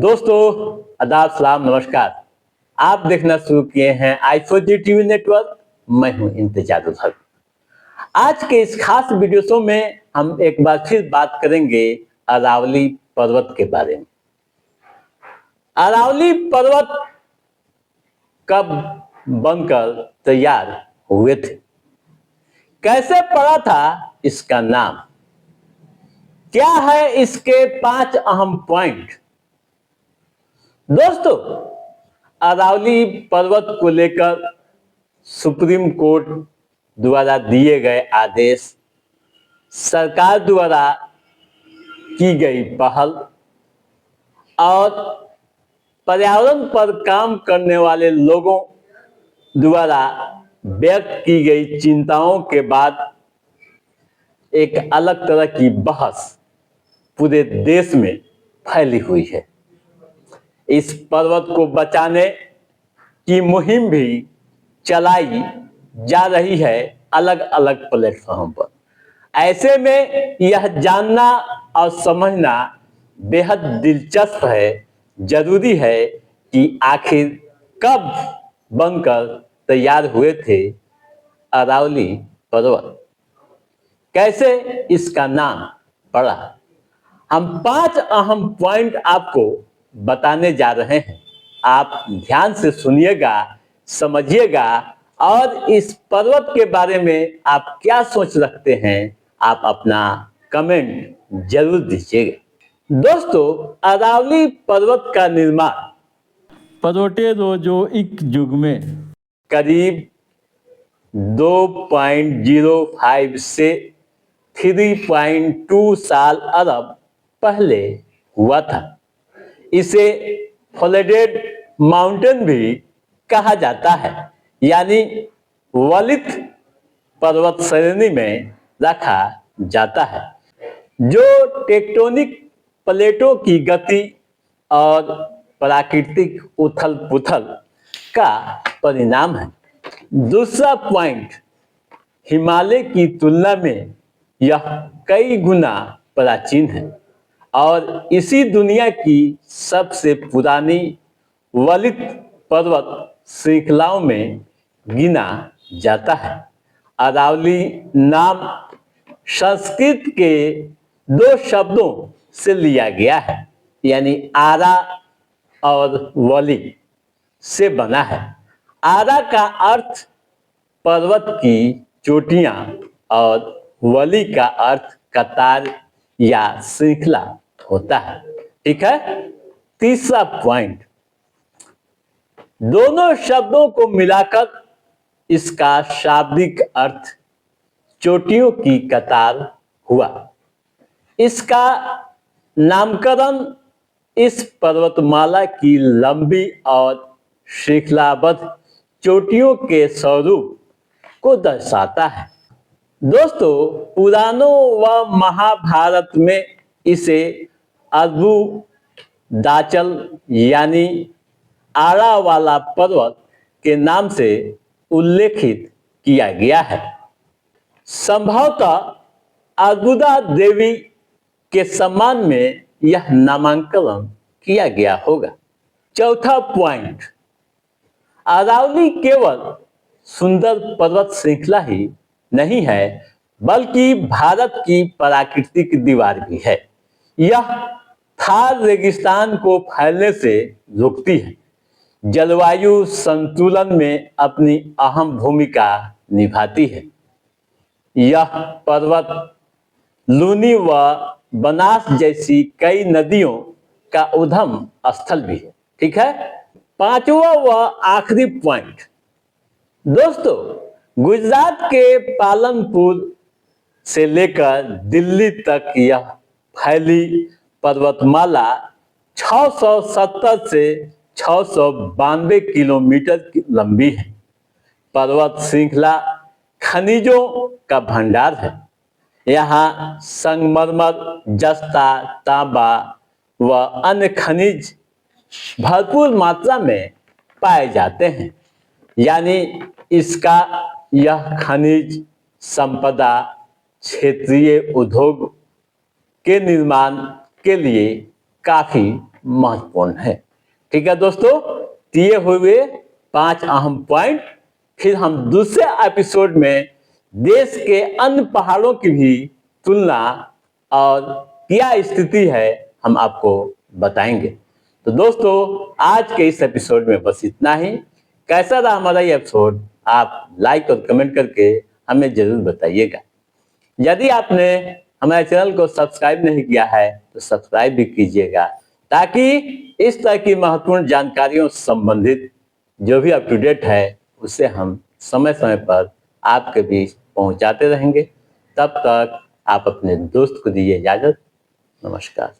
दोस्तों आदाब सलाम नमस्कार। आप देखना शुरू किए हैं आई4जी टीवी नेटवर्क। मैं हूं इंतजार हक। आज के इस खास वीडियो शो में हम एक बार फिर बात करेंगे अरावली पर्वत के बारे में। अरावली पर्वत कब बनकर तैयार हुए थे, कैसे पड़ा था इसका नाम, क्या है इसके 5 अहम पॉइंट। दोस्तों, अरावली पर्वत को लेकर सुप्रीम कोर्ट द्वारा दिए गए आदेश, सरकार द्वारा की गई पहल और पर्यावरण पर काम करने वाले लोगों द्वारा व्यक्त की गई चिंताओं के बाद एक अलग तरह की बहस पूरे देश में फैली हुई है। इस पर्वत को बचाने की मुहिम भी चलाई जा रही है अलग अलग प्लेटफॉर्म पर। ऐसे में यह जानना और समझना बेहद दिलचस्प है, जरूरी है कि आखिर कब बनकर तैयार हुए थे अरावली पर्वत, कैसे इसका नाम पड़ा। हम 5 अहम पॉइंट आपको बताने जा रहे हैं। आप ध्यान से सुनिएगा, समझिएगा और इस पर्वत के बारे में आप क्या सोच रखते हैं, आप अपना कमेंट जरूर दीजिएगा। दोस्तों, अरावली पर्वत का निर्माण प्रोटेरोजोइक युग में करीब 2.05 से 3.2 साल अरब पहले हुआ था। इसे फ्लडेड माउंटेन भी कहा जाता है, यानी वलित पर्वत श्रेणी में रखा जाता है, जो टेक्टोनिक प्लेटों की गति और प्राकृतिक उथल पुथल का परिणाम है। दूसरा पॉइंट, हिमालय की तुलना में यह कई गुना प्राचीन है और इसी दुनिया की सबसे पुरानी वलित पर्वत श्रृंखलाओं में गिना जाता है। अरावली नाम संस्कृत के 2 शब्दों से लिया गया है, यानी आरा और वली से बना है। आरा का अर्थ पर्वत की चोटियां और वली का अर्थ कतार या श्रृंखला होता है। ठीक है। तीसरा पॉइंट, दोनों शब्दों को मिलाकर इसका शाब्दिक अर्थ चोटियों की कतार हुआ। इसका नामकरण इस पर्वतमाला की लंबी और श्रृंखलाबद्ध चोटियों के स्वरूप को दर्शाता है। दोस्तों, पुराणों व महाभारत में इसे अर्बुदाचल यानी आरा वाला पर्वत के नाम से उल्लेखित किया गया है। संभवतः अर्बुदा देवी के सम्मान में यह नामांकन किया गया होगा। चौथा पॉइंट, अरावली केवल सुंदर पर्वत श्रृंखला ही नहीं है, बल्कि भारत की प्राकृतिक दीवार भी है। यह थार रेगिस्तान को फैलने से रोकती है, जलवायु संतुलन में अपनी अहम भूमिका निभाती है। यह पर्वत लूनी व बनास जैसी कई नदियों का उद्गम स्थल भी है। ठीक है। पांचवा व आखिरी पॉइंट, दोस्तों, गुजरात के पालनपुर से लेकर दिल्ली तक यह फैली पर्वतमाला 670 से 692 किलोमीटर की लंबी है। पर्वत श्रृंखला खनिजों का भंडार है। यहाँ संगमरमर, जस्ता, तांबा व अन्य खनिज भरपूर मात्रा में पाए जाते हैं, यानी इसका यह खनिज संपदा क्षेत्रीय उद्योग के निर्माण के लिए काफी महत्वपूर्ण है। ठीक है दोस्तों, दिए हुए 5 अहम पॉइंट फिर हम दूसरे एपिसोड में देश के अन्य पहाड़ों की भी तुलना और क्या स्थिति है हम आपको बताएंगे। तो दोस्तों, आज के इस एपिसोड में बस इतना ही। कैसा रहा हमारा ये एपिसोड आप लाइक और कमेंट करके हमें जरूर बताइएगा। यदि आपने हमारे चैनल को सब्सक्राइब नहीं किया है तो सब्सक्राइब भी कीजिएगा, ताकि इस तरह की महत्वपूर्ण जानकारियों से संबंधित जो भी अप टू डेट है उसे हम समय समय पर आपके बीच पहुंचाते रहेंगे। तब तक आप अपने दोस्त को दीजिए इजाजत। नमस्कार।